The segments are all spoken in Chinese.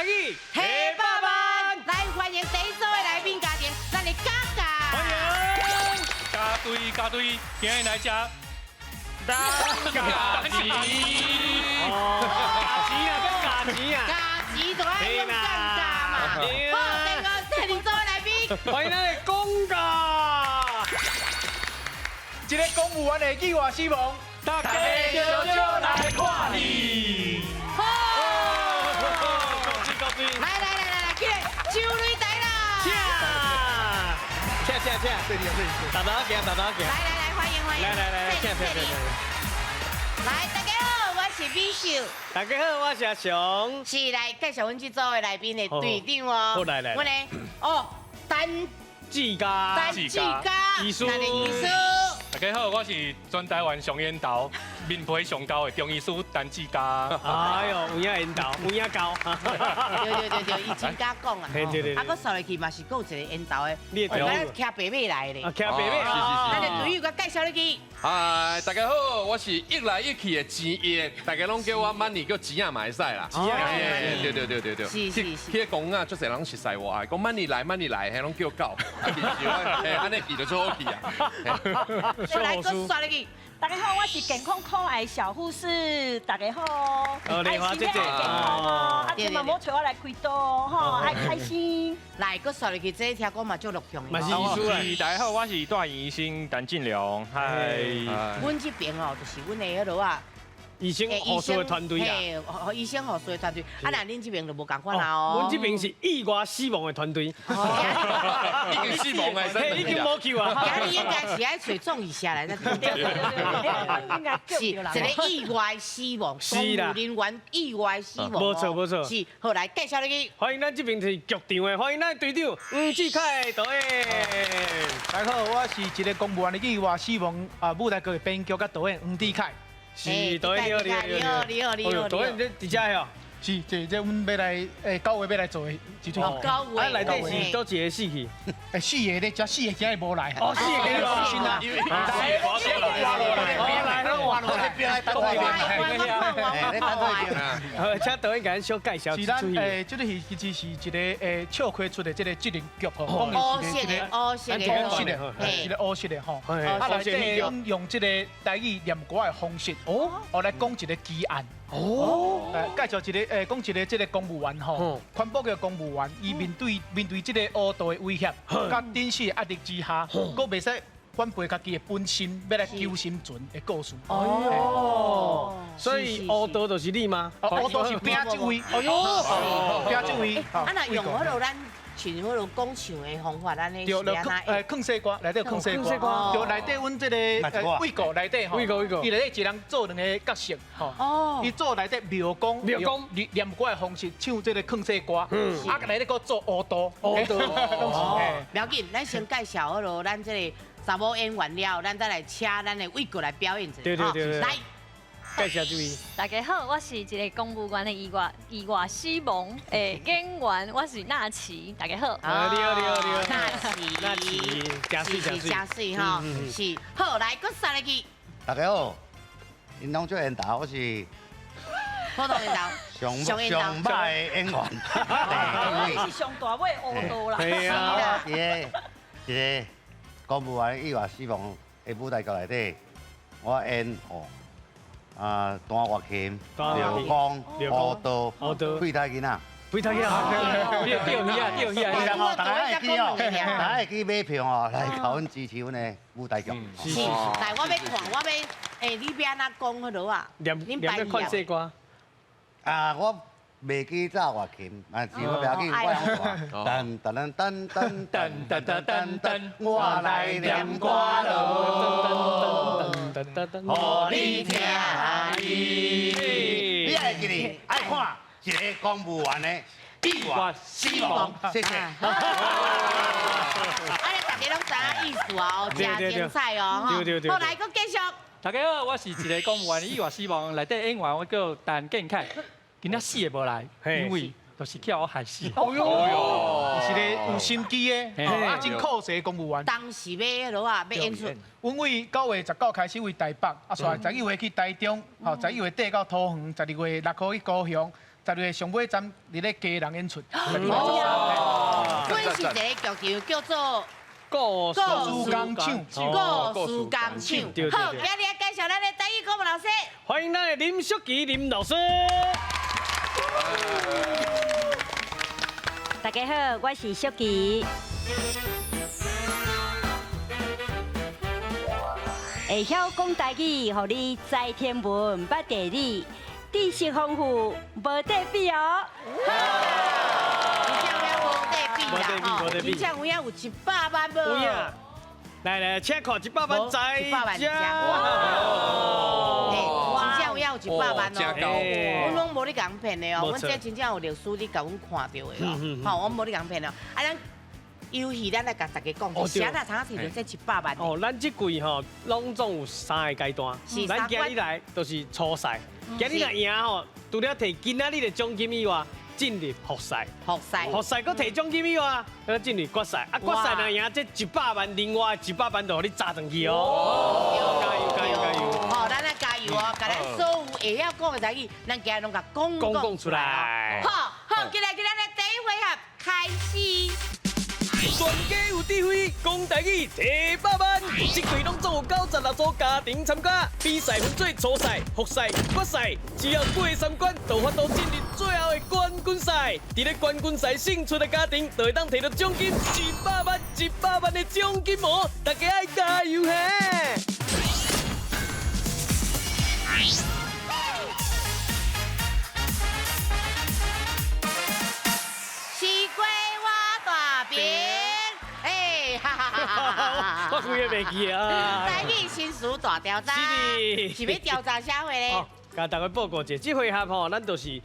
台语黑爸爸，来欢迎第一组的来宾家庭，咱的嘎嘎。欢迎加堆加堆，今日来吃大家吉哦，嘎吉啊，嘎吉都爱用尴尬嘛。好，第二组的来宾，欢迎咱的公家，一个公务员的计划希望，大家小小来看你。高追，来，起来，秋雷来啦！请，这里大家行，来，欢迎，来，请。来，大家好，我是美秀。大家好，我是阿雄。是来介绍阮这组的来宾的队长哦。好来，阮的哦，单志家，志家，医师，大家好，我是全台湾上烟头、面皮上高的中医师陈志嘉。哎呦，有影引导，有影高。对，伊真敢讲啊。对。啊，我扫入去嘛是有一个烟头的，你的咱骑白马来的。啊，骑白马，咱的队友，我介绍你去。嗨，大家好，我是一来一去的钱爷，大家拢叫我money，叫钱啊，嘛会使啦。钱啊，对。是。迄个公啊，足侪人熟悉我的，讲money来，迄拢叫狗。安尼记就做好记啊。来，我刷你去。大家好，我是健康可爱小护士。大家好，丽华姐姐，健康哦，啊，千万唔好找我来开刀哦，吼，爱开心。来，我刷入去，这听讲嘛足录用的。嘛是医师啊。大家好，我是大医生陈进良。嗨，阮这边哦，就是阮的迄落啊。医生护士的团队啊，医生护士的团队，啊，那恁这边就无共款啦哦。阮这边是意外死亡的团队，已经死亡的，已经无救啊。今日应该是爱找中医下来，咱对，应该是一个意外死亡，公务人员意外死亡。没错。是，好来介绍你去。欢迎咱这边是局长的，欢迎咱队长吴志凯导演。大家好，我是一个公务员的计划希望舞台剧的编剧甲导演黄志凯。是导演你好。导演这伫遮哦。是，这阮要来9月要来做的一出。高位。啊，内底是多一个死去。4个咧，只4个今日无来。哦，4个无新啊。因为请导演简小介绍一出戏。这个戏其实是一个笑开出的这个职能剧吼，乌色的，一个乌色的吼。啊，内底用这个台语念歌的方式，来讲一个奇案。介绍一个讲一个这个公务员吼，环保局公务员，伊面对这个恶道的威胁，甲顶世的压力之下，佫袂使反背家己的本心，要来救生存的故事。所以恶道就是你吗？恶道是拼这位，拼这位。啊，那用迄落咱像迄落讲唱的方法，咱咧是安那？放西瓜，内底放西瓜，就内底阮这个胃果内底吼，伊内底一人做2个角色吼，伊做内底庙公念歌的方式唱这个放西瓜，啊内底佫做恶道，不要紧，咱先介绍迄落咱这个查某演员了，咱再来请咱的胃果来表演一下。对，来。介绍这位，大家好，我是一个公务员的意外死亡的演员，我是纳奇。大家好，你好，纳奇，加水哈，是好来，搁上来去。大家好，因拢做演导，我是普通演导，上歹的演员。你是上大尾乌道啦。系啊，一个公务员意外死亡的舞台剧内底，我演单乐琴、刘光、乌道、屁太囡仔。非常好，钓鱼啊！大家会记哦，大家会记买票哦，来甲阮支持阮的舞台剧。是，来我要看，我要你要安怎讲迄落啊？念看西瓜。我袂记奏乐琴，但是我袂记我弹噔，我来念歌咯，互你听伊。你爱记哩，爱看一个公务员的意外死亡，谢谢。安尼大家拢知影意思哦，真精彩哦，好，来，搁继续。大家好，我是一个公务员的意外死亡内底演员，我叫陈建凯。今仔死的无来，因为就是叫我害死。哦哟，是个有心机的，真酷势的公务员。当时要迄落啊，要演出。阮为9月19开始为台北，煞11月去台中，11月底到桃园，12月6号去高雄， 12月上尾站伫咧家人演出。哦，阮是一个剧场叫做故事工厂，故事工厂。好，今日来介绍咱的台语国文老师。欢迎咱的林淑琪林老师。大家好，我是淑琪。会晓讲台语，互你知天文、捌地理，知识丰富，无得比哦。而且有100万无？有呀，来，请看100万在家。真正有100万真高哦！阮拢无咧讲骗的哦，阮这真正有历史你甲阮看到的哦。好，我无咧讲骗哦。啊，咱游戏咱来甲大家讲，是啥常常摕到这100万。哦，咱这季吼，拢总有3个阶段。咱今日来都是初赛，今日来赢吼，除了摕今仔日的奖金以外，进入复赛，复赛搁摕奖金以外，搁进入决赛。啊，决赛若赢这100万，另外100万就互你砸上去哦。加油！好，咱来加油哦！甲咱所有会晓讲的台语，咱今日拢甲讲出来。好，今日咱的第一回合开始。全家有智慧，讲台语100万。这队拢总有96组家庭参加，比赛分做初赛、复赛、决赛，只要过3关，就法度进入最后的冠军赛。伫咧冠军赛胜出的家庭，就会当摕到奖金100万，100万的奖金哦！大家爱加油嘿！西瓜我大饼，我规个袂记啊！台语新书大调查，是要调查啥货咧？甲大家报告一下，这回合吼，咱就是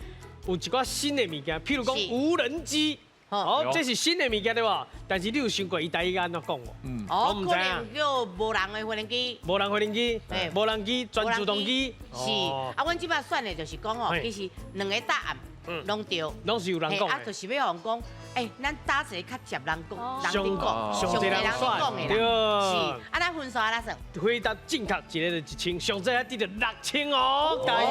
有一寡新的物件，譬如讲无人机。哦，这是新的物件对吧？但是你有想过伊台语安怎讲无？哦，可能叫无人的无人机。无人无人机，无人机全自动机。是，啊，阮即摆选的就是讲哦，其实2个答案拢对，拢是有人讲的。啊，就是要互讲，咱打一个较接人讲，上侪人讲的对。是，啊，咱分数安怎算？回答正确一个就1000，上最还得6000哦，加油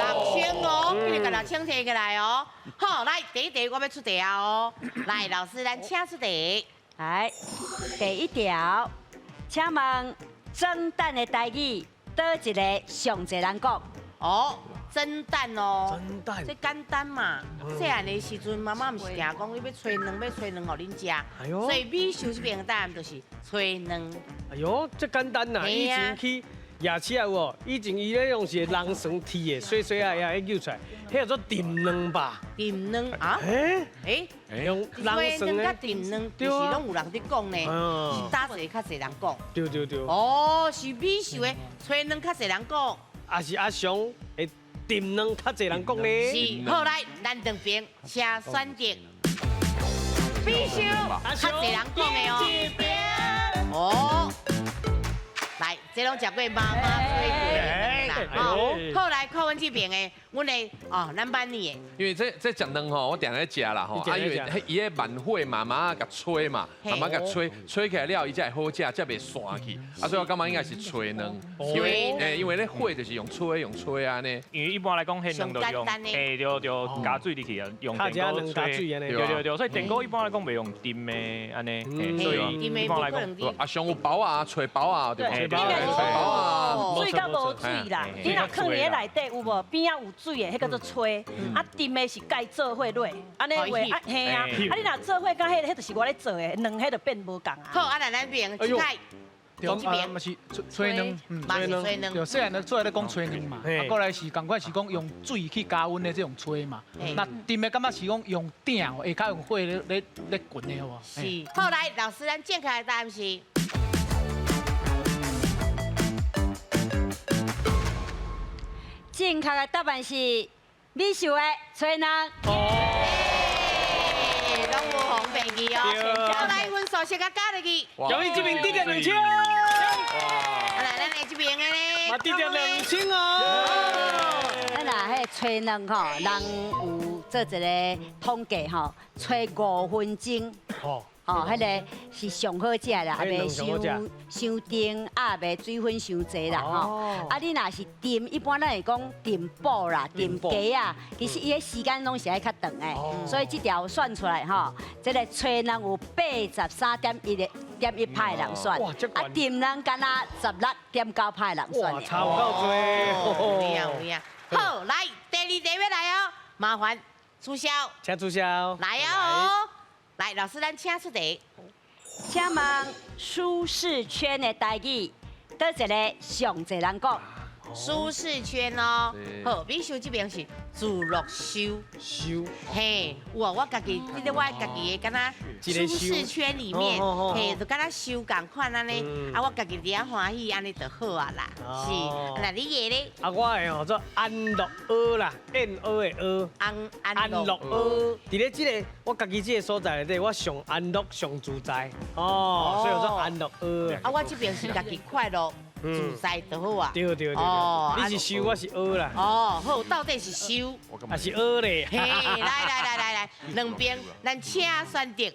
！6000哦，今日甲6000摕起来哦。好，来第一题我要出题啊哦。来，老师，咱请出题。来，第一条，请问蒸蛋的台语倒一个上侪人讲？哦，蒸蛋哦，蒸蛋，这简单嘛。细汉的时阵，妈妈唔是定讲你要吹卵，要吹卵互恁食。哎呦，所以米寿这边的答案就是吹卵。哎呦，这简单呐！以前去夜市啊有哦，以前伊咧用是人绳铁的，碎碎啊遐揪出来，迄叫做炖卵吧？炖卵啊？用人绳甲炖卵，就是拢有人伫讲呢，是打一个较侪人讲。对。哦，是米寿的吹卵较侪人讲。也是阿雄会炖卵较侪人讲呢。是，好来，咱两边请选择。米寿较侪人讲的哦。哦。来，这拢食过妈妈吹过的啦。好，来看阮这边的，阮的咱班里的。因为这食卵吼，我定在食啦吼。因为伊个慢火妈妈甲吹嘛，妈妈甲吹起来了，伊才会好食，才袂散去。所以我感觉应该是吹卵，因为咧火就是用吹安尼。因为一般来讲，迄卵就就加水入去啊，用电锅吹。对，所以电锅一般来讲袂用炖的安尼，所以一般来讲，啊，上有包啊，吹包啊，对不？应该是水到无水啦，你若放伫内底有无？边仔有水的，迄叫做吹。啊，炖的是该做伙落，安尼话啊，嘿啊。啊，你若做伙甲迄就是我咧做的，卵迄就变无共啊。好，啊，来咱边这边。嘛是吹卵，对，细汉咧做咧讲吹卵嘛，啊，过来是共款是讲用水去加温的这种吹嘛。那炖的感觉是讲用鼎哦，会较用火咧滚的好无？是。好，来，老师，咱正确的答案是。正确的答案是米寿的吹卵。拢无红白记哦。好，来分数先甲加入去。由于这边得了2000。来，咱来这边的咧。嘛得了2000哦。咱若迄吹卵吼，人有做一个统计吼，吹5分钟，哦，迄个是上好食啦，也袂伤甜，啊，袂水分伤济啦吼。啊，你若是炖，一般咱会讲炖煲啦、炖鸡啊，其实伊个时间拢是爱较长诶，所以这条算出来吼，这个吹人有83.1派人算，啊，炖人敢若16.9派人算。哇，差够多。有影。好，来第二题要来哦，麻烦促销，请促销。来哦，来老师，咱请出题。请问舒适圈的台语，倒一个上侪人讲？舒适圈哦，好，美秀这边是自乐修，嘿，我家己，这个我家己的，敢若舒适圈里面，嘿，就敢若修共款安尼，啊，我家己伫遐欢喜，安尼就好啊啦，是，那你个咧？啊，我的叫做安乐窝啦，N O 的窝，安乐窝。伫咧这个我家己这个所在内底，我上安乐上自在，所以我做安乐窝。啊，我这边是家己快乐。自在就好啊！对，哦，你是修，我是蚵啦。哦，好，到底是修还是蚵咧？嘿，来，两边咱请选择。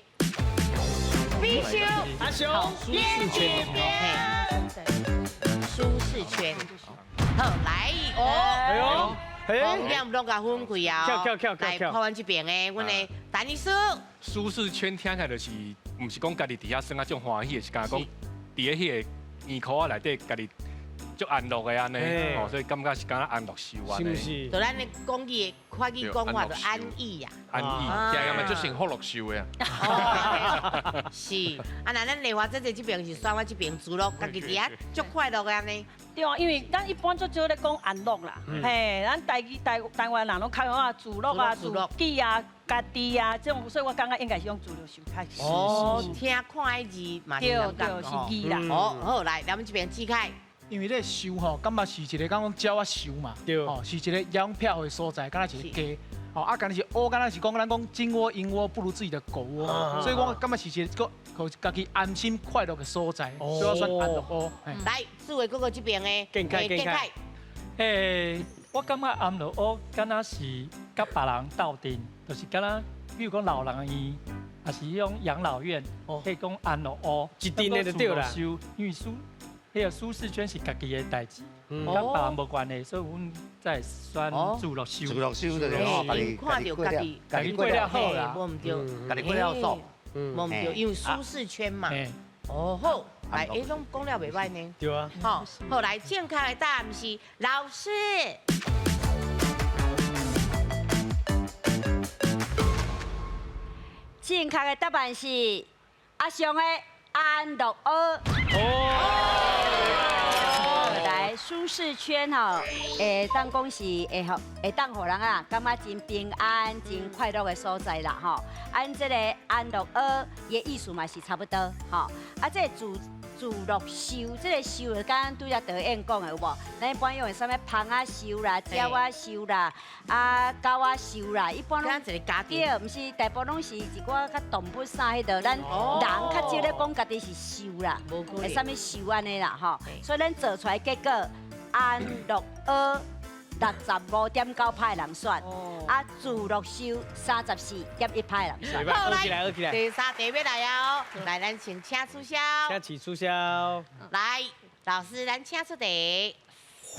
必修阿雄，练这边，舒适圈。好，来哦。方向都甲分开啊！来，看阮这边的，阮的丹尼斯。舒适圈听起来就是，唔是讲家己伫遐生啊种欢喜的，是讲伫咧迄个。耳壳啊，内底家己足安乐的安尼，所以感觉是敢若安乐修安尼。是。就咱的讲语快语讲法就安逸呀。安逸，听嘛就幸福乐修的啊。是，啊那咱丽华姐姐这边是选我这边自乐，家己伫遐足快乐的安尼。对啊，因为咱一般做少咧讲安乐啦，嘿，咱台湾人拢较用啊自乐啊、自己啊、家己啊，这种，所以我感觉应该是用自乐修开始。哦，听看字嘛，对，是字啦。哦，好来，咱们这边志凯。因为咧修吼，感觉是一个讲鸟啊修嘛，哦，是一个养漂的所在，敢若是个鸡。哦，啊，敢若是窝，敢若是讲咱讲金窝银窝不如自己的狗窝，所以我感觉是一个家己安心快乐的所在，所以我选安乐窝。来，四位哥哥这边的健凯，诶，我感觉安乐窝敢若是甲别人斗阵，就是敢若，比如讲老人院，还是用养老院，可以讲安乐窝，一定的就对啦。因为迄个舒适圈是家己的代志，甲别人无关系，所以阮才选自乐修。自乐修就是哦，看到家己过了好啦，无唔对，家己过了爽，无唔对，因为舒适圈嘛。哦好，来，拢讲了袂歹呢。对啊。好，后来正确的答案是老师。正确的答案是阿雄的安乐窝。来舒适圈吼，当讲是会当互人啊，感觉真平安、真快乐的所在啦吼。按这个安乐窝，伊的意思嘛是差不多吼。啊，这自乐修，这个修就刚刚拄则德燕讲的有无？咱一般用的啥物芳啊修啦、鸟啊修啦、啊狗啊修啦，一般拢一个家对，毋是大部分拢是一寡较动物啥迄个，咱人较少咧讲家己是修啦，会啥物修安尼啦吼。所以咱做出来结果安乐窝65.9派人选，啊自乐修34.1派人选。好来，第三题要来哦，来咱先请促销。请促销。来，老师，咱请出题。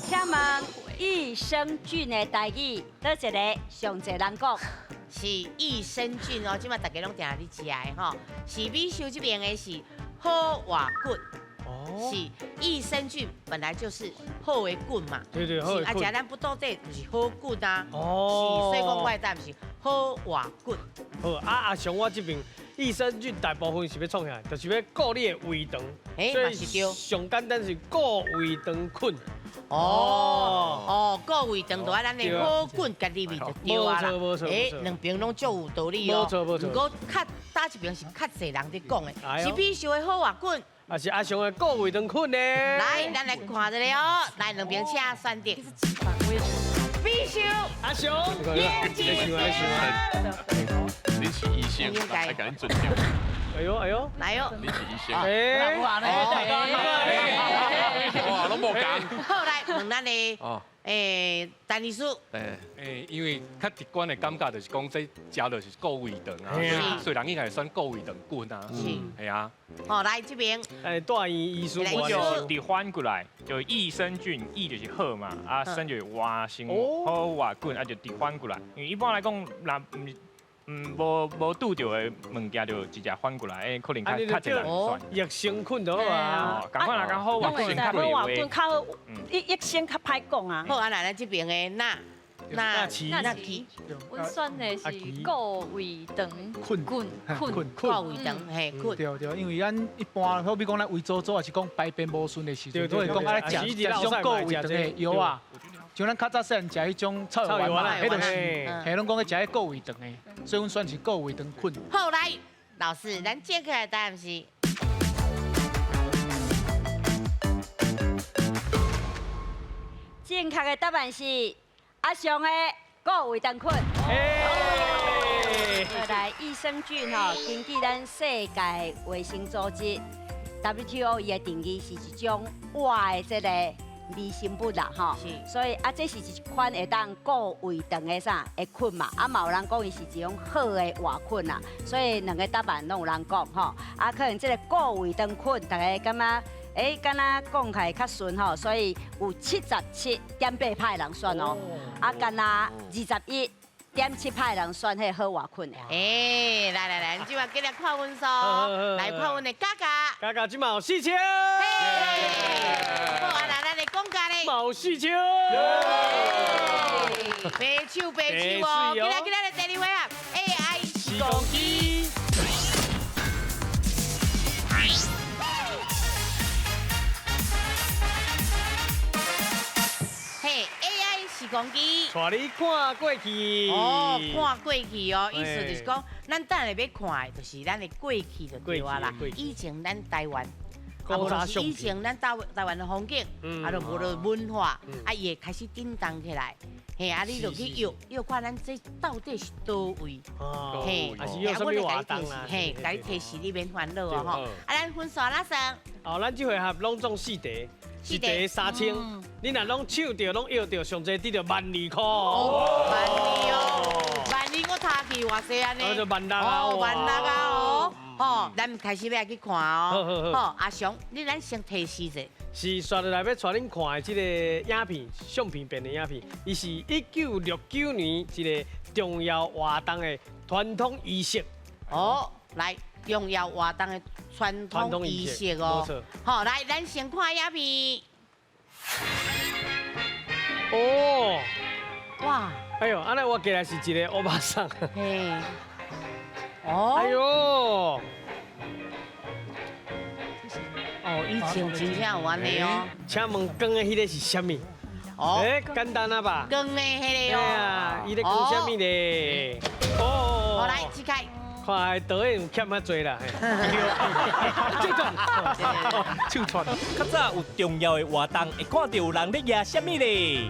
请问益生菌的台语，倒一个上侪人讲？是益生菌哦，即马大家拢定下你食的吼。是美秀这边的是好活骨。是益生菌本来就是好的菌嘛，对，好的菌。而且咱不到底就是好菌啊，是，所以讲我的答案是好活菌。好阿雄，我这边益生菌大部分是要创啥？就是要顾你的胃肠，所以上简单是顾胃肠菌。顾胃肠就爱咱的好菌家里面就对啊啦。无错，两边拢足有道理哦。不过较打一边是较侪人在讲的，是必须的好活菌。啊是阿雄的顾胃肠菌呢。来，咱来看一下哦。来，两边请选择。必须阿雄，眼睛。你是医生，还赶紧准掉。哎呦，来哟！你是医生。哇，拢无讲。后来，问咱的陈医师。因为较直观的感觉就是讲，这食就是顾胃肠啊，所以人应该会选顾胃肠菌啊。是啊。好，来这边。大医医师，我就直翻过来，就益生菌，益就是好嘛，啊生就是活生好活菌，啊就直翻过来。因为一般来讲，那无拄到的物件就直接翻过来，可能较侪人算。益生菌就好啊，赶快来讲好活菌较袂话。较好，益生较歹讲啊。好，啊来咱这边的那期，阮选的是顾胃肠菌，顾胃肠嘿菌。对，因为咱一般好比讲咱胃做也是讲排便无顺的时阵，都会讲爱食种顾胃肠的药啊。像咱较早细汉食迄种臭药丸啦，迄就是，拢讲去食迄顾胃肠的，所以阮选是顾胃肠菌。好来，老师，咱正确的答案是。正确的答案是阿翔的顾胃肠菌。来，益生菌吼，根据咱世界卫生组织 WTO 伊的定义是一种活的这个微生物啦，吼。所以这是一款会当顾胃肠的啥的菌嘛，嘛有人讲伊是一种好的活菌啦。所以两个答案拢有人讲吼，可能这个顾胃肠菌，大家感觉。敢若讲起来较顺吼，所以有77.8%人选哦，敢若21.7%人选迄好活菌的。来，即马今日看分数，来看阮的嘉嘉。嘉嘉即马有4000。好，来咱的讲价咧。有4000。白手哦，今日的第二位啊 ，AI 时光机。时光机，带你看过去。看过去哦，意思就是讲，咱等下要看的，就是咱的过去就对啊啦。以前咱台湾，无就是以前咱台湾的风景，就无了文化，伊会开始震动起来。你就去要看咱这到底是倒位。还是要什么活动啦？甲你提示你免烦恼哦吼。咱分数哪算？咱这回合拢中4题。1题3000，你若拢抢到，拢要到，上济得到12000块。12000我差去偌济安尼？就16000啊！16000啊！哦，咱开始要去看哦。好，阿翔，你咱先提示者。是刷落来要带恁看的这个影片，相片片的影片，伊是1969年一个重要活动的传统仪式。来。重要活动的传统仪式哦，好，来，咱先看影片。哇！哎呦，安尼我过来是一个欧巴桑。嘿。哎呦！以前真正有安尼哦。请问讲的迄个是啥物？简单啊吧？讲的迄个哦。哎呀，伊咧讲啥物咧？好，来，指开。看导演有欠较多啦，手传。较早有重要的活动，会看到有人咧举啥物咧？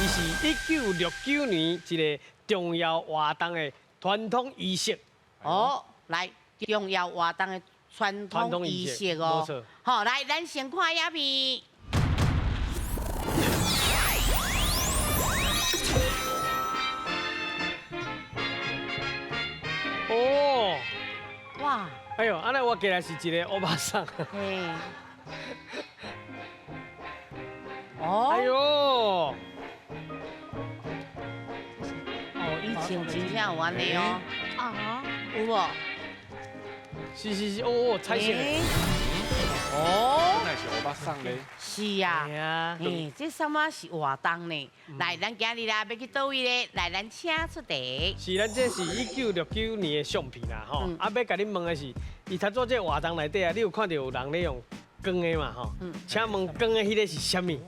伊是1969年一个重要活动的传统仪式。来，重要活动的传统仪式哦。好，来，咱先看影片。哇！哎呦，安尼我过来是一个欧巴桑。哎呦！以前真正有安尼哦。有无？是，彩色的。那是欧巴桑咧。是啊。这什么是活动呢？来，咱今日啦要去倒位咧？来，咱请出题。是，咱这是1969年的相片啦，吼。要甲你问的是，伊头做这活动内底啊，你有看到有人咧用光的嘛，吼？请问光的迄个是啥物？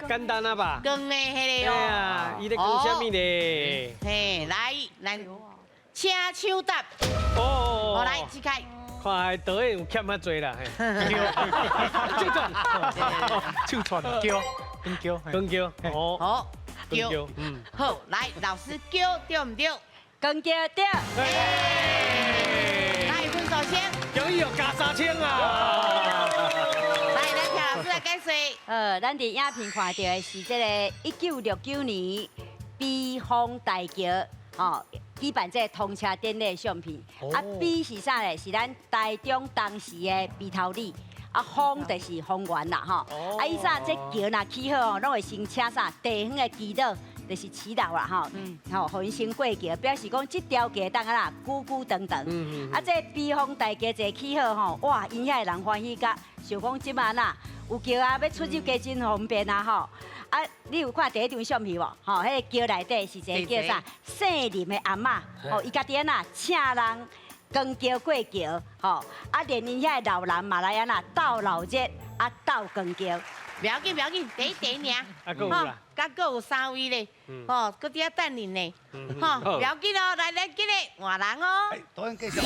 简单啊吧？光的迄个哦。哎呀，伊咧讲啥物咧？来，咱请抢答。好，来，指开。看导演有欠较多啦，手传光叫，好，好，来，老师叫对唔对？公桥对。来分数先。终于有加3000啊！来，咱听老师来解说。咱伫影片看到的是这个1969年比方大桥举办这个通车典礼相片。比是啥咧？是咱台中当时的比头里。方就是方圆啦，以前这桥若起好拢会先请啥地方的祈祷，就是祈祷啦，互因先过桥，表示讲这条桥当啊久久长长。这比方大桥一起好哇，因遐人欢喜甲，想讲即摆有桥要出入街真方便你有看第一张相片无？迄个桥内底是一个叫啥姓林的阿嬷，伊家己请人。公桥过桥，连因遐老人嘛来斗闹热，斗公桥。不要紧，第一尔。甲佫有3位咧，佫伫遐等恁呢，不要紧哦，来咱今日换人哦。导演继续。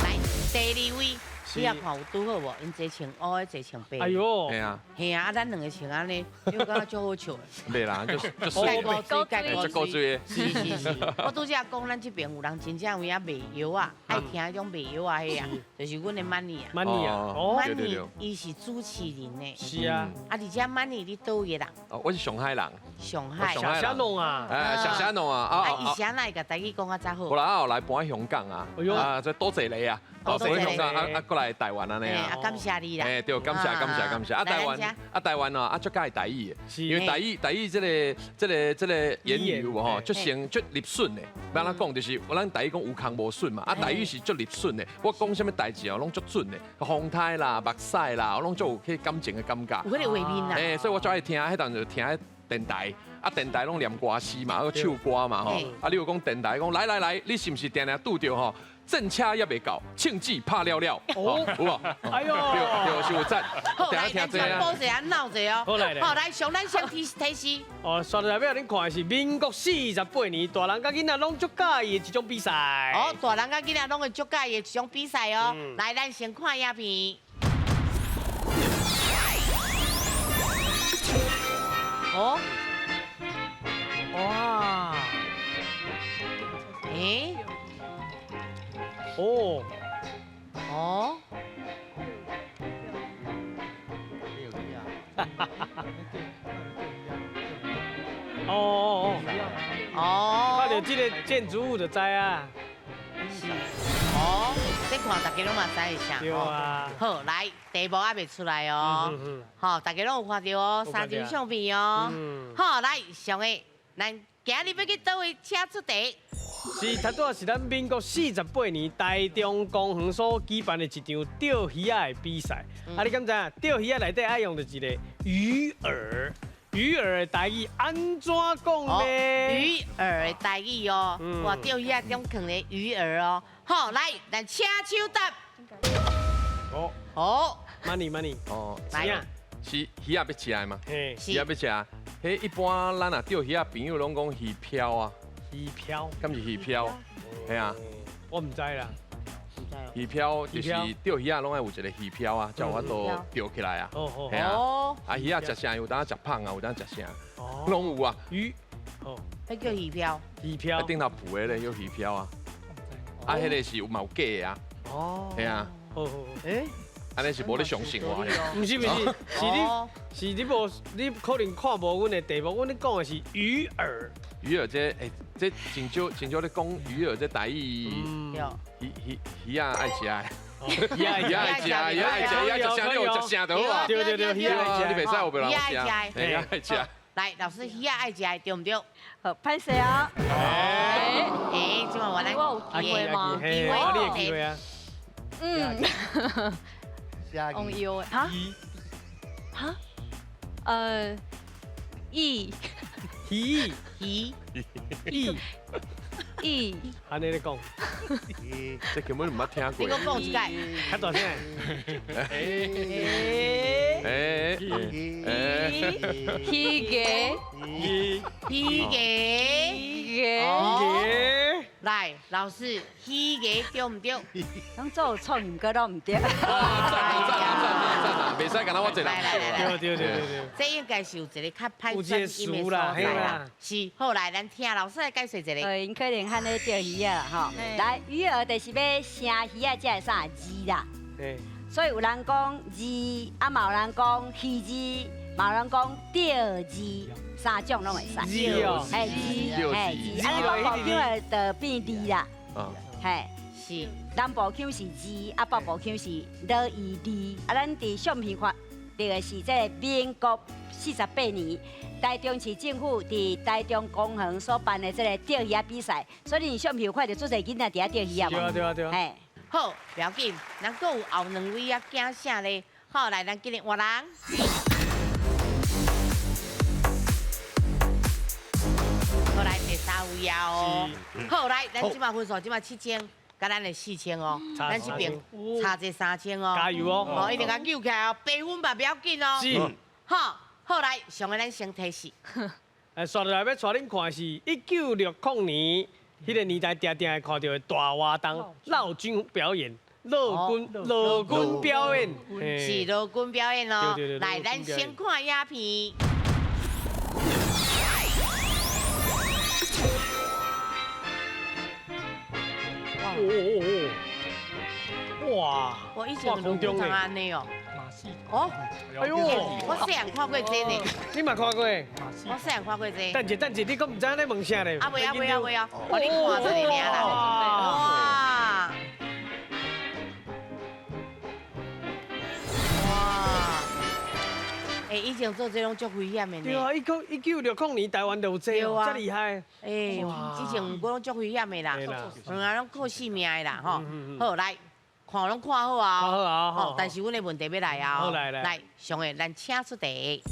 来，第2位。你也看有拄好无？因坐穿乌的，坐穿白。哎呦，系啊，系啊，咱两个穿安尼，你有感觉足好笑的。袂啦，就高追，是。我拄则讲，咱这边有人真正有影卖药啊，爱听迄种卖药啊，迄啊，就是阮的曼妮啊。曼妮啊，曼妮，伊是主持人呢。是啊。而且曼妮你倒位人？我是上海人。上海。小虾弄啊。小虾弄啊。以前来甲大家讲啊，则好。后来后来搬香港啊，再多谢你啊。多谢香港过来台湾安尼啊！感谢你啦！对，感谢。台湾哦，足介台语的，因为台语这个言语吼，足立顺的。要安怎讲就是，咱台语讲有空无顺嘛，台语是足立顺的。我讲什么代志哦，拢足准的，风态啦、目屎啦，我拢足有去感情的感觉。有迄个画面啦。所以我最爱听，迄阵就听电台。电台拢念歌诗嘛，唱歌嘛吼。你有讲电台讲来，你是不是定定拄着吼？正车也未到，庆忌怕了了。有无？哎呦，有有赞。好，来，咱传播一下，闹一下哦。好，来，上咱先提示。刷到内面恁看的是民国48年，大人甲囡仔拢足介意的一种比赛。大人甲囡仔拢会足介意的一种比赛哦。来，咱先看影片。哇！看到这个建筑物就知啊。是。这看大家拢嘛知是啥。对啊。好，来，题目还未出来哦。好，大家拢有看到哦，3张相片哦。好，来，上个，咱今日要去倒位请出题。是，头拄是咱民国48年台中公园所举办的一场钓鱼仔的比赛。你敢知影钓鱼仔内底爱用的一个鱼饵？鱼饵的台语安怎讲呢？鱼饵的台语哦，哇，钓鱼仔中放的鱼饵哦。好，来，咱请手答。money。来。是鱼仔要食的吗？嘿，鱼仔要食。迄一般咱啊钓鱼仔朋友拢讲鱼漂啊。鱼漂，敢是鱼漂？系啊，我唔知啦。鱼漂就是钓鱼仔拢爱有一个鱼漂啊，才有法度钓起来啊。系啊，鱼仔食啥？有当食胖啊，有当食啥？拢有啊。鱼，迄叫鱼漂。鱼漂。顶头浮的咧叫鱼漂啊。迄个是有毛假的啊。系啊。安尼是无咧相信我。唔是，是你无，你可能看无阮的题目，阮咧讲的是鱼饵。鱼饵这真少咧讲鱼饵这台语。鱼啊爱食的。鱼爱食，食啥你有食啥就好啊。对，鱼爱食。你袂使有别人食。鱼爱食。来，老师，鱼爱食对唔对？好，拍摄哦。今晚我来。我有机会吗？你有机会啊。用油的哈？鱼，安尼咧讲，这根本唔捌听过。你讲一解，较大声。皮来，老师，鱼个对唔对？拢做创唔过都唔对。赞，袂使干那我一人。来，对，这应该是有一个较歹算音的所在啦。是，好来，咱听老师来解说一个。因可能喊咧钓鱼啊吼。来，鱼儿就是要生鱼啊，才会啥字啦。所以有人讲字，啊嘛有人讲鱼字，嘛有人讲钓字，三种拢会使。字哦，嘿字，啊你北部腔就变字啦。嘿，是。南部腔是字，啊北部腔是落伊字。啊，咱伫相片看到的是这个民国48年，台中市政府伫台中公园所办的这个钓鱼比赛，所以你相片有看到做侪囡仔伫遐钓鱼啊无？对。嘿。好，不要紧，咱阁有后两位啊，惊啥咧？好，来，咱今日换人。好，来第三位啊哦。好，来，咱即马分数，即马7000，甲咱的4000哦。咱这边差这3000哦。加油哦！哦，一定甲救起来哦，8分吧，不要紧哦。是。好，好来，上个咱先提示。刷来要带恁看是1960年。迄个年代定定会看到的大活动，老军表演，老军表演，是老军表演哦。对，来，咱先看影片。哇！我以前都不常安尼哦。哦，哎呦，我细汉看过这呢。你嘛看过？我细汉看过这。等一，你搁唔知影咧问啥咧？啊，袂啊，我你看这里尔啦。哇！以前做这种足危险的呢。对啊，1960年台湾就有这哦，真厉害。以前我拢足危险的啦，拢靠性命的啦吼。好来。看拢看好啊！好啊！好，但是阮的问题要来啊！好来，上个咱请出题。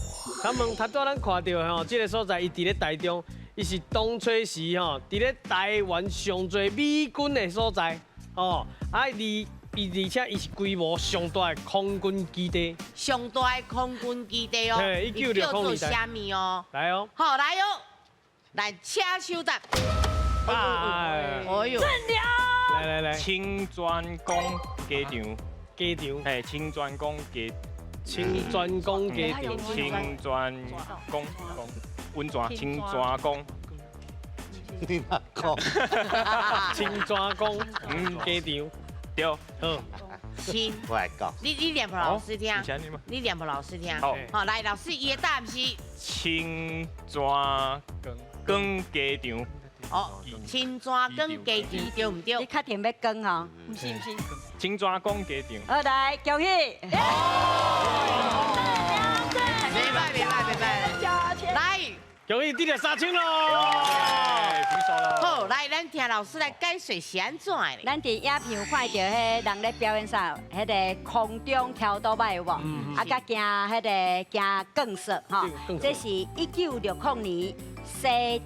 咱问头拄咱看到的吼，这个所在伊伫咧台中，伊是当初时吼伫咧台湾上侪美军的所在哦，而且伊是规模上大的空军基地。上大的空军基地哦，伊叫做啥物哦？来哦！好来哦！来请手答。哎呦！正了。来，青砖公家场，嘿，青砖公家，青砖公家场，青砖公，温泉青砖公，你哪讲？青砖公，家场，对，好，青，我来讲，你念给老师听，你念给老师听，好，来，老师伊的答案是青砖公家场。哦，青砖公家场对唔对？你确定要讲吼？唔是。青砖公家场。好来，恭喜！袂歹，来，恭喜你了3000咯！好，来，咱听老师来解说是安怎的。咱伫影片有看到迄人咧表演啥，迄个空中跳倒摆有无？啊，甲行迄个行更色吼，这是1960年西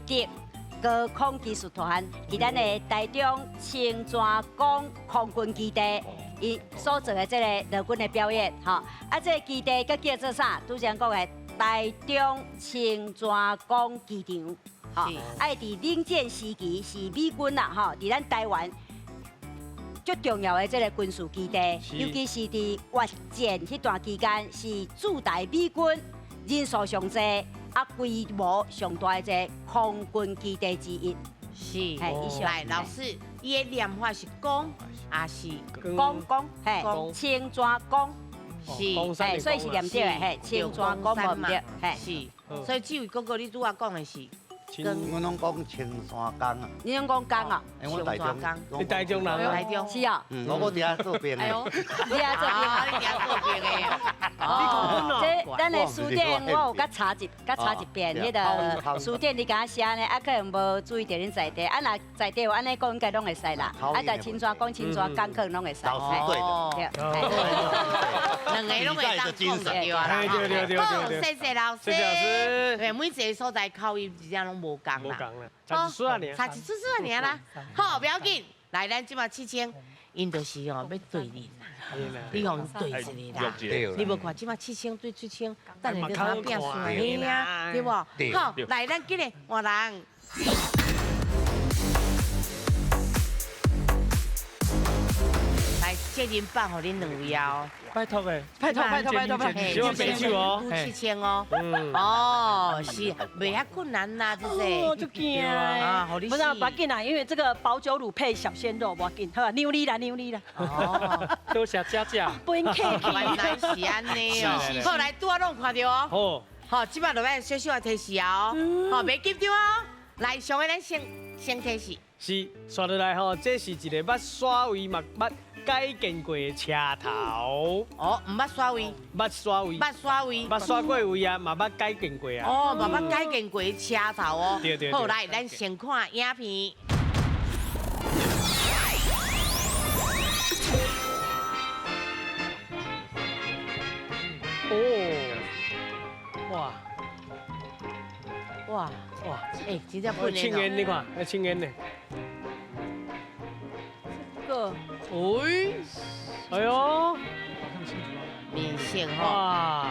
德高空技术团伫咱的台中青砖港空军基地，伊所做的这个陆军的表演吼。啊，这个基地佮叫做啥？拄先讲的台中青砖港机场。吼，啊，伫冷战时期是美军啦，吼，伫咱台湾最重要的这个军事基地，尤其是伫越战迄段期间，是驻台美军人数上济，啊，规模上大的一个空军基地之一。是，来，老师，伊的念法是讲，还是讲，嘿，青砖港。是，所以是念对的，嘿，青砖港无唔对，嘿，是，所以这位哥哥你拄仔讲的是。我拢讲青山岗啊，你拢讲岗啊？我台中，你台中人啊？台中是啊。我伫遐做兵的。你遐做兵啊？你遐做兵的？哦，这咱的书店我有甲查一遍，迄个书店你甲写呢，啊可能无注意到恁在地，啊若在地有安尼讲应该拢会使啦，啊在青砖讲青砖港可能拢会使。对。两个拢会当讲对啊。对。好，谢谢老师。谢谢老师。对，每一个所在口音之间拢无共啦。差一丝啊差一丝尔啦。好，不要紧，来咱即马7000，因就是哦要对你啦，你用对一个啦。你无看即马7000对7000，等下就他变输你呀，对不？好，来咱今日换人。责任办给恁两位哦。拜托诶，拜托，希望别去哦。 7000哦。哦，是，袂遐困难啦，这哦，是。就惊啊！不是啊，不要紧啦，因为这个保酒乳配小鲜肉，不要紧，好，牛力啦。哦，多谢佳佳。不用客气。原来是安尼哦。后来拄啊拢看到哦。哦。好，即摆落来小小提示哦。好，袂紧张哦。来，上个咱先提示。是，刷落来吼，这是一个捌刷位嘛捌改建过的车头。哦，唔捌刷位。捌刷位。捌刷过位啊，嘛捌改建过啊。哦，嘛捌改建过的车头哦。对。好，来，咱先看影片。哦。哇！哎，真正不青烟你看，青烟呢？个，哎呦，面线哈。哇！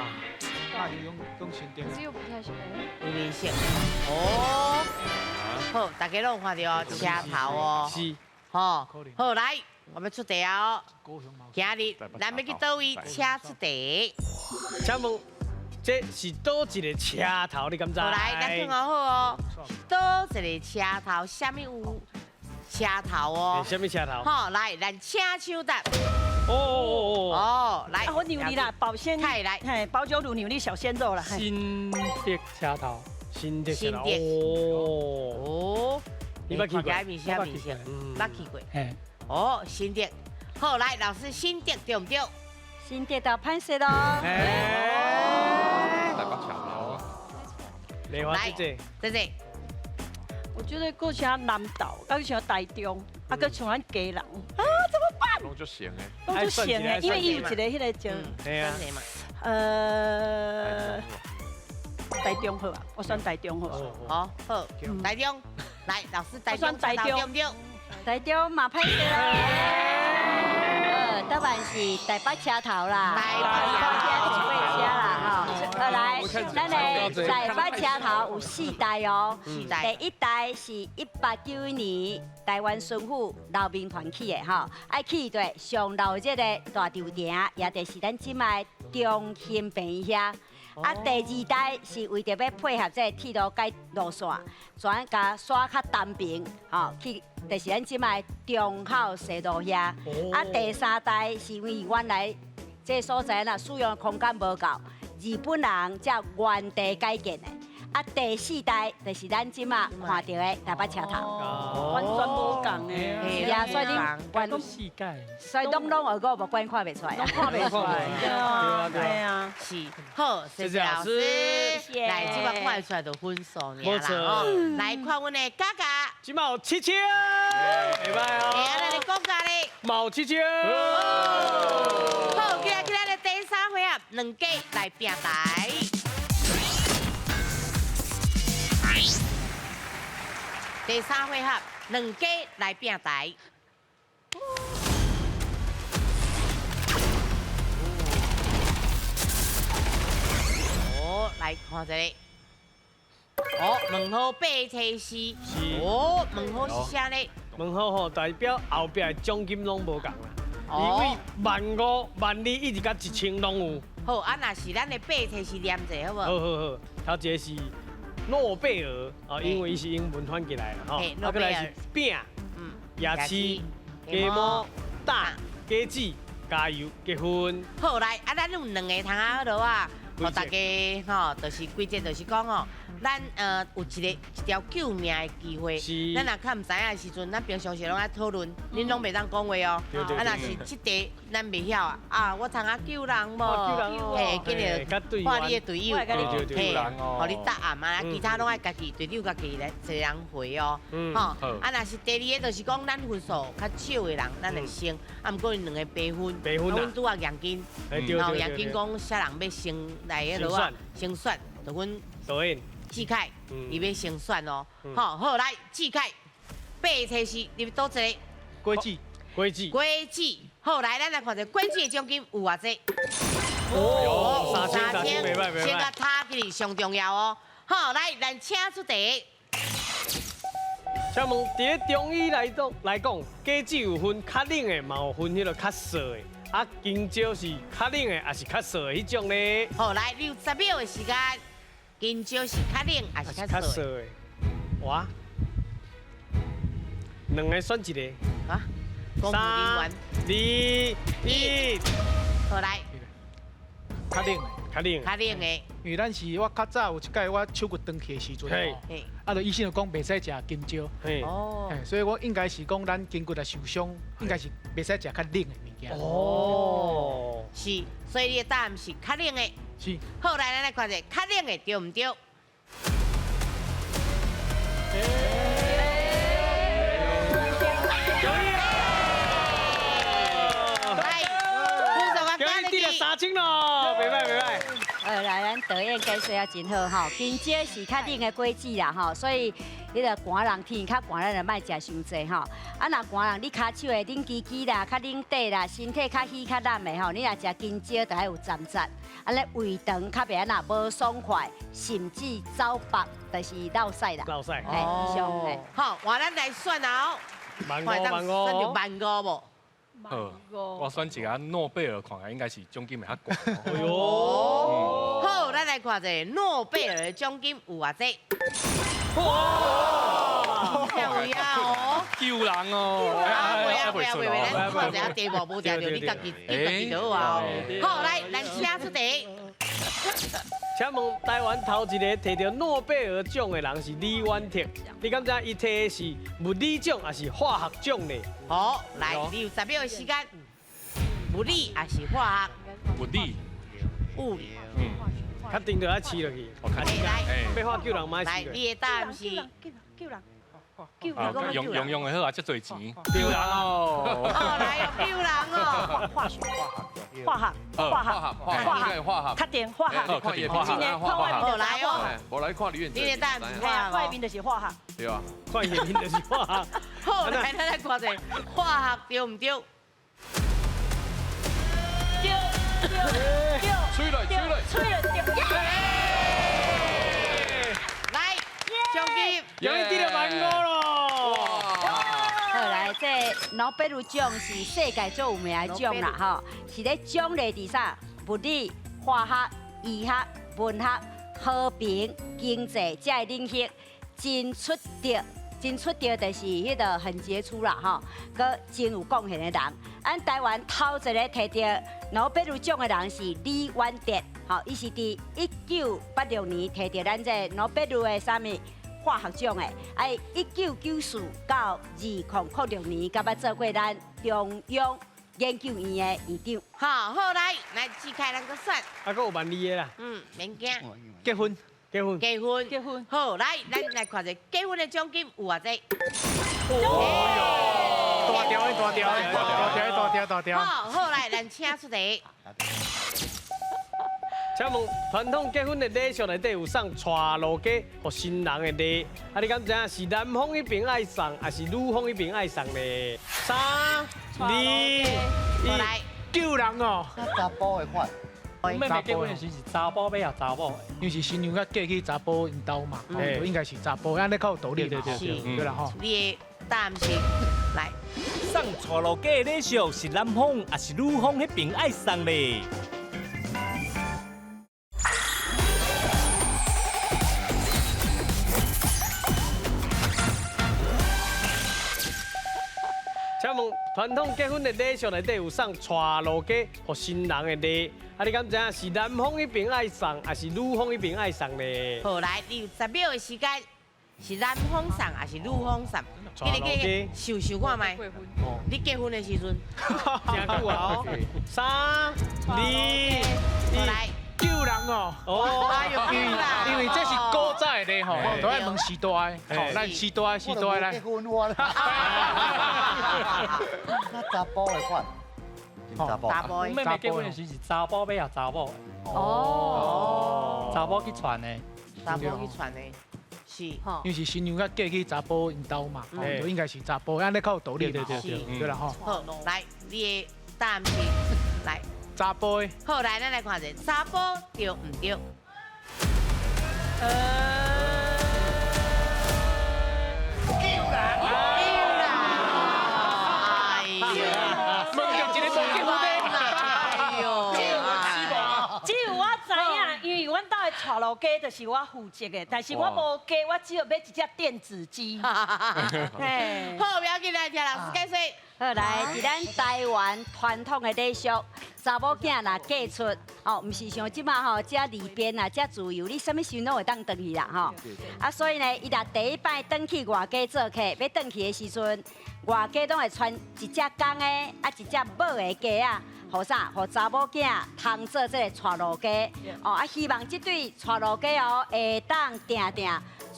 那就用新店。只有不太熟。有面线。哦。好，大家拢有看到车头哦。是。好，好来，我们出题哦。今日咱要去倒位车出题？请问。这是倒一个车头，你敢知？来，咱听好哦。倒一个车头，下面有车头哦。什么车头？好，来，咱请手答。哦，来，我牛力啦，保鲜。来，嘿，保酒乳牛力小鲜肉啦。新店车头。新店车头。哦。你捌去过？面线，捌去过。嘿。哦，新店。好，来，老师，新店对唔对？新店到潘色咯。台北桥头。来，姐姐，我觉得够像南岛，够像台中，啊，够像咱家人。啊，怎么办？拢就行诶。拢就行诶，因为伊有一个迄个叫，对啊，台中好啊，我选台中好。好，台中，来，老师台中对唔对？台中嘛潘色咯。当然是台北车头啦，台北车啦，吼。好来，咱的台北车头有4台哦。第1台是1891年台湾巡抚刘铭传起的吼，爱起对上老这个大场埕，也就是咱即卖中兴病院遐。啊，第2台是为着要配合这铁路改路线，转甲刷较单平，吼去，就是咱即卖中口西路遐。啊，第3台是因为原来这所在呐使用的空间无够，日本人才原地改建的。啊，第4台就是咱即马看到的台北车头，完全无共的。是啊，所以你完都世界，所以拢耳朵无关看袂出来，拢看袂出来。对啊，是。好，谢谢老师。来，即马看会出来就分数尔啦。来看阮的嘉嘉，即马有7000，袂歹哦。咱的讲价咧，冇7000。好，今日的第3回合，2家来拼台。第3回合，2家来拼台。哦，来看这里。哦，问号8提示。是。哦，问号是啥呢？问号吼代表后壁的奖金拢无共啦，因为15000、12000一直到1000拢有。好，啊，若是咱的8提示念者，好无？好，头一个是。诺贝尔啊，因为伊是英文翻过来啦，吼。诺贝尔。再来是饼，夜市、鸡毛、蛋、鸡子、加油、结婚。好来，啊，咱有2个汤啊，好落啊，互大家吼，就是规则就是讲吼，咱有一条救命的机会。是。咱若较唔知影的时阵，咱平常时拢爱讨论，恁拢袂当讲话哦。啊，若是即题咱袂晓啊，我通啊救人无？嘿，今日看你的队友，嘿，互你答案嘛，其他拢爱家己队友家己来一人回哦。吼，啊，若是第2个就是讲咱分数较少的人，咱会升。啊，毋过因2个平分，阮拄啊杨金，然后杨金讲啥人要升来迄落啊，升选，就阮志凯，伊要先选哦。好，来志凯，8提示，你倒一个？果子。好，来，咱来看者果子的奖金有偌济？哦，3000，袂歹。先甲塔起上重要哦。好，来，咱请出题。请问，伫咧中医来讲，果子有分较冷的，嘛有分迄个较涩的。啊，金蕉是较冷的，还是较涩的迄种咧？好，来60秒的时间，金蕉是较冷还是较涩的？的。哇，两个选一个。啊，公务人员。 2、1，好来，较冷的，较冷。较冷的。因为咱是我较早有一届我手骨断去的时阵吼，啊，就医生就讲袂使食金蕉，哦，所以我应该是讲咱筋骨啊受伤，应该是袂使食较冷的物件。哦，是，所以你的答案是较冷的。是。好，来，咱来看者较冷的对唔对？3千咯，袂歹袂歹。来，咱导演解说也真好吼，金蕉是较冷的果子啦吼，所以你个寒人天较寒，咱就莫食伤济吼。啊，若寒人你骹手会冷吱吱啦，较冷底啦，身体较虚较烂的吼，你若食金蕉，就还有站站，安尼胃肠较袂安那无爽快，甚至走白，就是落屎啦。落屎。以上嘿。好，换咱来选哦。万选到五。 15,000无？我选一个诺贝尔，看起来应该是奖金会较高。哎呦！好，咱来看者诺贝尔奖金有偌济？哇！漂亮哦！救人哦！咱看者题目无食着，你家己倒啊！好，来，咱请出题。请问台湾头一个摕到诺贝尔奖的人是李远哲，你感觉伊摕的是物理奖还是化学奖呢？好，来60秒的时间，物理还是化学？物理。物理。确定就要试落去。来，要化救人买。来，你的答案是救人。用的好啊，遮多钱。救人哦！哦，来救人哦！化学。 确定化学，今年看外面来哦，我来看李远哲。你的答案是化学，外面就是化学。对啊，外面就是化学。好，来，咱来看者化学对唔对？对。吹了，来，奖金，奖金得到15,000咯！好来，这诺贝尔奖是世界最有名的奖啦，吼，是咧奖励伫啥？物理、化学、医学、文学、和平、经济这个领域真出色就是迄个很杰出啦，吼，佮真有贡献的人。咱台湾头一个摕到诺贝尔奖的人是李远哲，吼，伊是伫1986年摕到咱这诺贝尔的啥物？ 化学奖的，哎，1994到2006年，甲要做过咱中央研究院的院长。好，来志凯，咱个选。还佫有万二的啦。免惊。结婚。好，来，咱来看者结婚的奖金有偌济？大条。好，来，咱请出题。 请问传统结婚的礼俗内底有送带路鸡给新人的礼，啊，你敢知影是男方迄边爱送，还是女方迄边爱送呢？3、2、1，来，救人哦！查甫的款。妹妹结婚的时是查甫要也查某的，因为是新娘甲嫁去查甫因兜嘛，应该是查甫，安尼较有道理嘛。对啦吼。你的答案是来，送带路鸡的礼俗是男方还是女方迄边爱送嘞？ 请问传统结婚的礼俗内底有送带路鸡给新人的礼，啊，你敢知影是男方迄边爱送，还是女方迄边爱送呢？好，来60秒的时间，是男方送还是女方送？想看卖。你结婚的时阵，真久啊！3、2、1，来。 救人哦！因为这是古早的咧吼，都爱问时代的，吼，咱时代来。结婚我啦。那查甫的款，查甫。妹妹结婚的时是查甫要也查某的。哦。查某去传的。查甫去传的。是。因为是新娘甲嫁去查甫因兜嘛，就应该是查甫，安尼较有道理嘛。对啦吼。好，来，你的答案是来。 查甫的，好，来，咱来看者查甫对唔对？救人！带路机就是我负责的，但是我无机，我只有买一只电子机。嘿，好，不要紧来，听老师解释。好来，伫咱台湾传统的礼俗，查某囝若嫁出，哦，毋是像即马吼，遮离边啊，遮自由，你什么时阵拢会当转去啦吼。啊，所以呢，伊若第一摆转去外家做客，要转去的时阵，外家拢会传一只公的，啊一只母的鸡啊。互啥？互查某囝通做这个带路鸡哦，啊，希望这对带路鸡哦，会当定定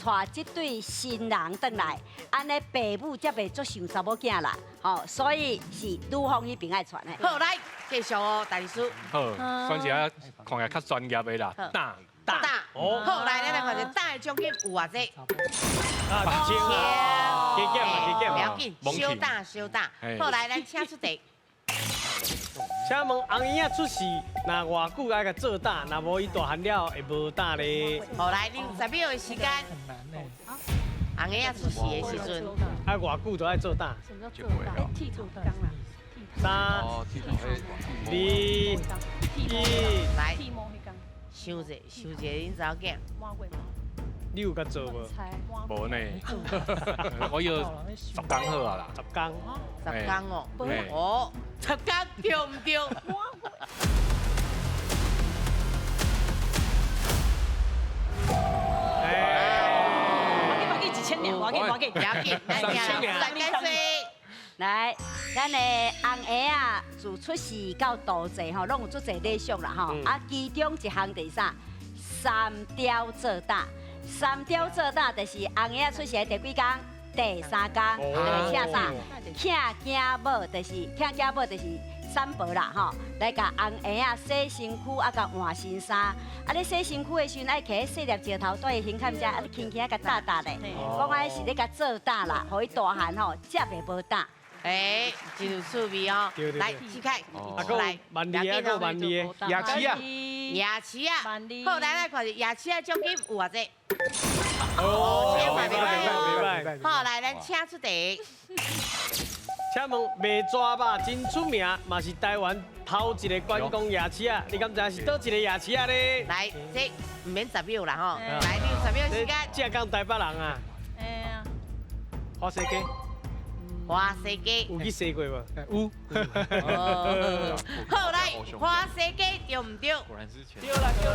带这对新人转来，安尼爸母才袂足想查某囝啦。哦，所以是女方迄边爱传的。好，来继续哦，大律师。好，算是啊，看起较专业的啦。打。哦。好，来，咱来看下打的奖金有偌济？啊，加减嘛，不要紧，小打。好，来，咱请出题。请问红衣仔出世，那偌久爱甲做大？那无伊大汉了会无大咧？好，来，你10秒的时间。很难呢。红衣仔出世的时阵，啊，偌久就爱做大？什么叫做大？剃头刚啦。 3、2、1，来，想者，恁查某囝。你有甲做无？无呢，我要10天好啊啦。10天。 10天哦。哦，10天对唔对？我给1000年，我给。要紧，来解释。来，咱的红鞋啊，自出世到渡祭吼，拢有足侪礼俗啦吼。啊，其中一项就是啥？3雕做大，3雕做大就是红鞋出世的第几天？第3天，就是请啥？请囝某，就是三伯啦吼，来甲红鞋啊洗身躯，啊甲换新衫。啊，你洗身躯的时阵，爱摕细粒石头戴胸坎遮，啊你轻轻啊甲搭搭咧。讲安是咧甲做大啦，互伊大汉吼，才袂无大。 哎，真有趣味哦！来，启开，来，万利啊，个万利的牙齿啊，牙齿啊，好，来看下牙齿啊，奖金有偌济？哦，袂歹。好，来，咱请出题。请问卖蛇肉真出名，嘛是台湾头一个观光牙齿啊？你敢知是倒一个牙齿啊咧？来，这唔免10秒啦吼，来，你有10秒时间。这讲台北人啊。哎呀，花生鸡。 花生鸡有去洗过无？有。好来，花生鸡对唔对？果然是前。对啦。对啊。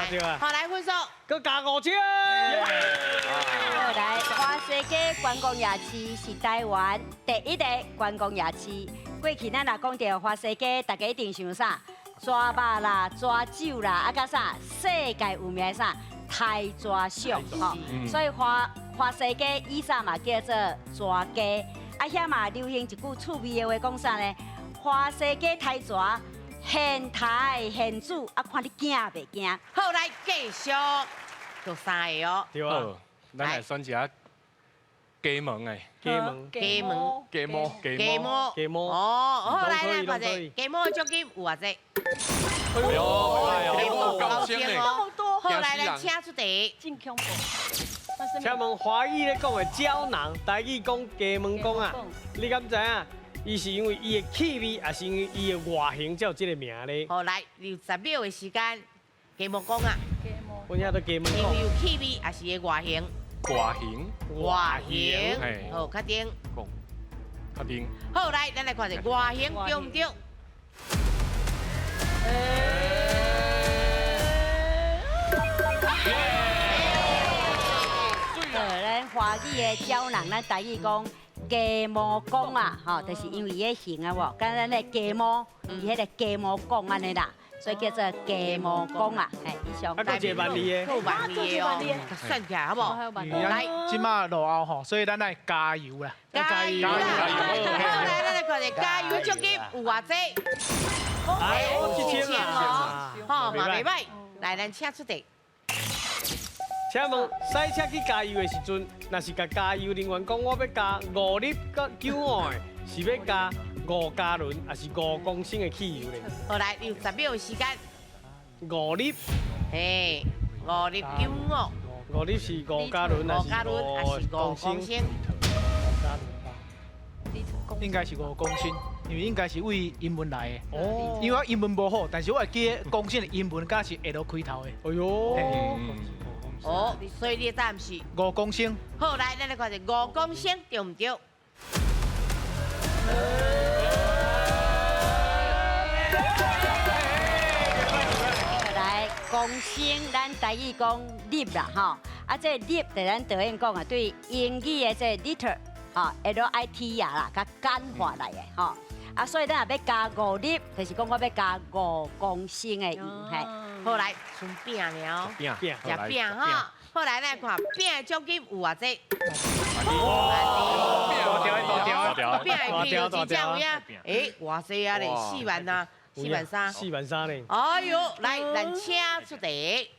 对啊。好来分数，佮加5000。好来，花生鸡观光夜市是台湾第一个观光夜市。过去咱若讲到花生鸡，大家一定想啥？ 抓肉啦，抓酒啦，啊，甲啥？世界有名啥？台抓相吼，所以花生鸡以前嘛叫做抓鸡，啊，遐嘛流行一句趣味的话，讲啥呢？花生鸡台抓，现台现煮，啊，看你惊袂惊？好来继续，做3个哦。对啊，咱来选一下鸡毛的。鸡毛。哦，好来咱看者鸡毛的奖金有偌济？ 哎呦，鸡毛高兴嘞！好来咱请出题。真恐怖。请问华语咧讲的胶囊，台语讲鸡毛公啊？你敢知影？伊是因为伊的气味，还是因为伊的外形才有这个名咧？好来，有10秒的时间，鸡毛公啊。我遐都鸡毛因为有气味，还是伊外形？外形。好，确定。确定。好来，咱来看者外形对唔对？ 咱华语的胶囊，咱台语讲鸡毛公啊，吼，就是因为伊个形啊，无，跟咱的鸡毛，伊迄个鸡毛公安尼啦，所以叫做鸡毛公啊，哎，以上。啊，个一万利的，够万利的哦，算起来好不好？来，即马落后吼，所以咱来加油啦！加油啦！好，来，咱来看者加油奖金有偌济？哎，1000哦，好嘛，袂歹。来，咱请出题。 请问赛车去加油的时阵，若是甲加油人员讲我要加5粒到9碗的，是要加5加仑，还是5公升的汽油咧？好来，有10秒的时间。 5粒。嘿，5粒9碗。 5粒是5加仑，还是5公升？应该是5公升。因为应该是为英文来的。哦。因为我英文无好，但是我会记公司的英文敢是下落开头的。哎呦。哦，所以你的答案是5公升。好，来，咱来看下5公升对唔对？来，公升咱台语讲 liter 啦，吼，啊，这 liter 在咱导演讲啊，对英语的这 liter， 吼 ，LIT 啊啦，甲简化来的，吼，啊，所以咱若要加5 liter，就是讲我要加5公升的油，嘿。好，来，剩饼了，饼，食饼哈。好，来咱看饼的奖金有偌济？饼的票有真正有影？诶，偌济啊咧，4万呐，4万3。4万3咧。哎呦，来，咱请出题。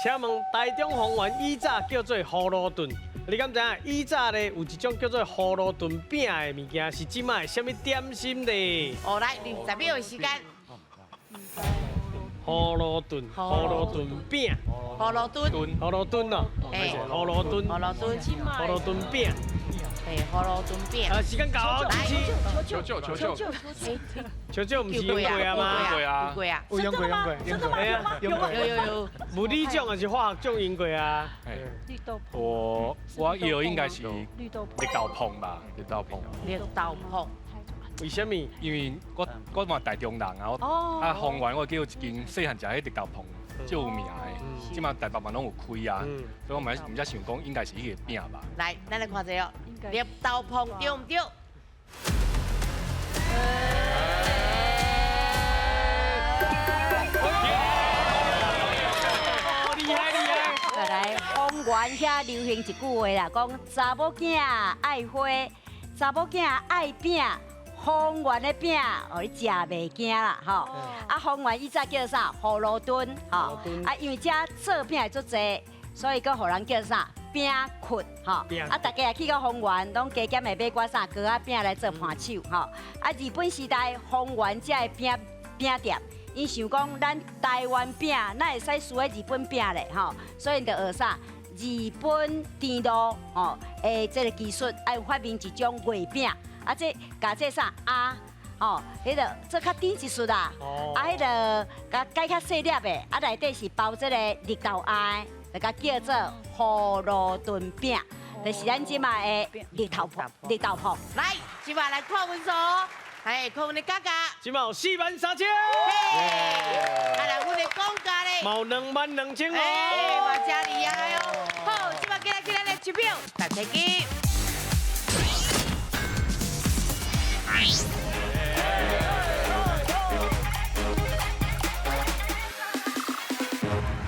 请问台中丰原以早叫做葫芦墩，你敢知影？以早咧有一种叫做葫芦墩饼的物件，是即卖什么点心咧？哦，来，20秒的时间。葫芦墩饼，葫芦墩哦，葫芦墩，葫芦墩饼，嘿，葫芦墩饼。时间到，来，求救，唔是用过啊吗？用过啊，用过，有。物理奖还是化学奖用过啊？绿豆椪。我有应该是绿豆椪吧，绿豆椪。为什么？因为我嘛台中人啊，丰原我叫一间细汉食迄绿豆椪，就有名的，即马台北嘛拢有开啊，所以我唔才想讲应该是迄个饼吧。来，咱来看一下哦，绿豆椪对唔对？厉害！来，丰原遐流行一句话啦，讲查某囝爱花，查某囝爱饼。丰原的饼，哦，你食袂惊啦，吼！啊，丰原以早叫啥？葫芦墩，吼！啊，因为遮做饼会足济，所以个互人叫啥？饼窟，吼！啊，大家也去到丰原，拢加减会买寡啥糕仔饼来做盘手，吼！啊，日本时代丰原遮的饼店，因想讲咱台湾饼，哪会使输喺日本饼咧，吼！所以就学啥？日本甜度，吼，诶，这个技术爱发明一种月饼。啊，这甲这啥啊？哦，迄个做较甜一丝啦。啊，迄个甲解较细粒的，啊内底是包这个绿豆秧，就甲叫做葫芦墩饼，就是咱即卖的绿豆椪。来，即摆来看分数，哎，看阮的嘉嘉，即卖有43000。啊，来阮的讲价咧，毛22000哦。哎，嘛真厉害哦。好，即摆今日的1秒，大家记。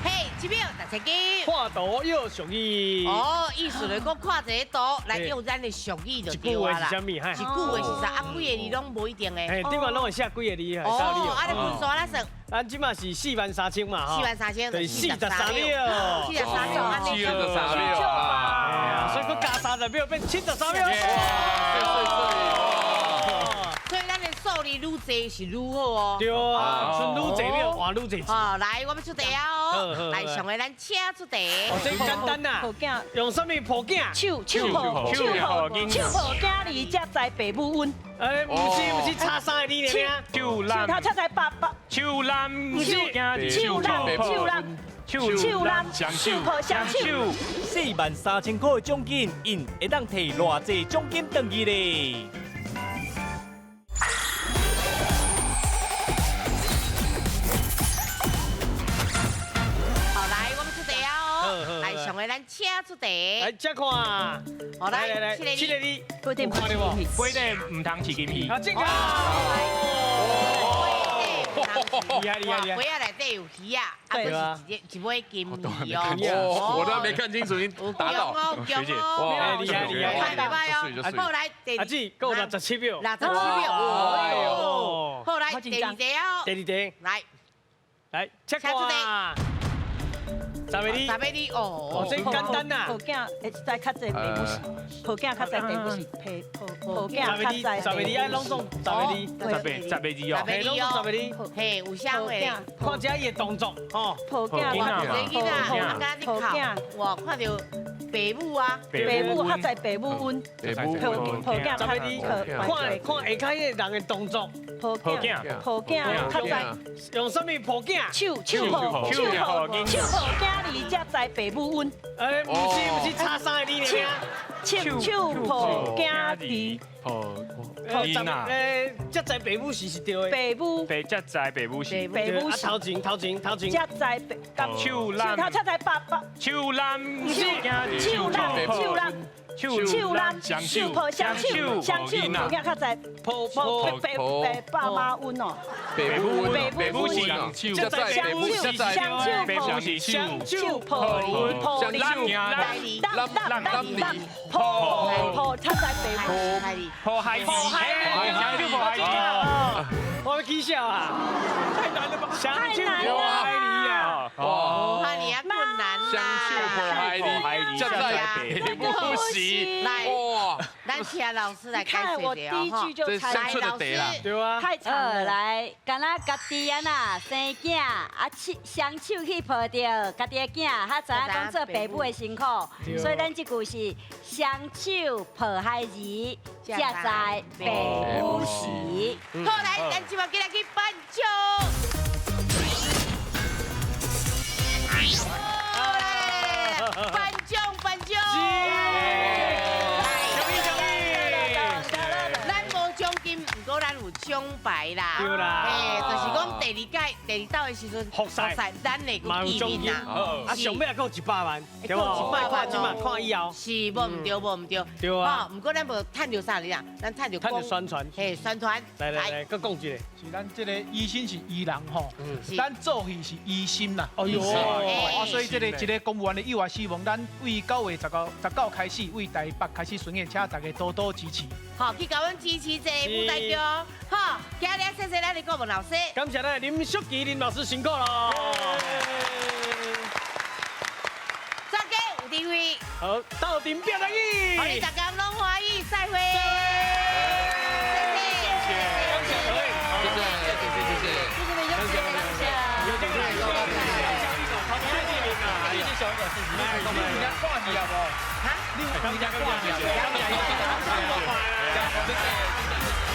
嘿，1秒，大家记。看图要俗语。哦，意思就是讲看一个图来用咱的俗语就对啊啦。一句话是啥物？一句话是啥？啊，几个字拢无一定的。哎，顶晚拢会写几个字，哦，啊，你分数哪算？咱即马是43000嘛，哈。43000，对，43秒。43秒，安尼。43秒啊！所以佫加30秒变73秒。所以咱的数字愈济是愈好哦。对啊，剩愈济秒换愈济。好，来，我们出题啊哦。来，上个咱请出题。哦，这简单呐。抱囝用什么抱囝？手抱囝里才知父母恩。哎，不是差3个字尔。手烂，他才知爸爸。手烂，不是手烂，手抱相手。 43000块的奖金，因会当摕偌济奖金回去咧？好，来，我们出题啊哦。来，上个咱请出题。来，接看。好，来，七个字。规定看到无？规定唔通饲金鱼。啊，这个。厉害！杯仔内底有鱼啊，啊，不是一尾金鱼哦。我都还没看清楚，你打倒。学姐，哇，厉害！太厉害哦！后来阿姊，够67秒。67秒，哎呦！后来第二题哦。第二题，来，切看。10个字哦，这简单呐。抱囝会知较济爸母是，抱囝较济爸母是抱囝较济。10个字爱拢总10个字，10个字哦，嘿，拢总10个字，嘿，有啥话？看一下伊的动作，吼。抱囝，我这囡仔，我刚你考，我看到爸母啊，爸母较在爸母温，爸母抱囝较在你看下骹的人的动作，抱囝较在用什么抱囝？手抱囝哩，才在爸母温。不是差三个字尔。手抱囝哩，囡仔，才在爸母是对的。爸母才在爸母是，爸母是头前，才在爸手揽，他才在爸爸。手揽，手揽，手抱双手，抱囝较在抱爸妈温哦。爸母是就在双手抱他在抱孩子，我要起笑啊！太难了吧？太难了。哦，哈你啊困难啦。双手抱孩子，才在爸母是。哇！咱请老师来开始我第一句就这生出的题啦，对啊。太长了。来，敢若家己啊呐生囝，双手去抱着家己的囝，较知影讲做爸母的辛苦，所以咱这句是双手抱孩子，才知爸母是。好来，咱今晚给他去颁奖。颁奖！咱无奖金，不过咱有奖牌啦。对啦，就是讲第二道的时阵，复赛，咱会有记名啦。啊，上尾还够100万，对无？100块今嘛看以后。是，无唔对。对啊。不过咱无趁着啥哩啦，咱趁着宣传。嘿，宣传。来，搁讲一个。是咱这个医生是医人吼，咱做戏是医心啦。哎呦，所以这个一个公务员的意外死亡，咱为9月19开始，为台北开始巡演，请大家多多支持。好，去甲阮支持这个舞台剧哦。好，今日谢谢咱的国文老师。感谢咱林淑琪林老师辛苦咯。大家有智慧。好，到顶表达意。好，大家拢欢喜，再会。你有人家挂起啊不？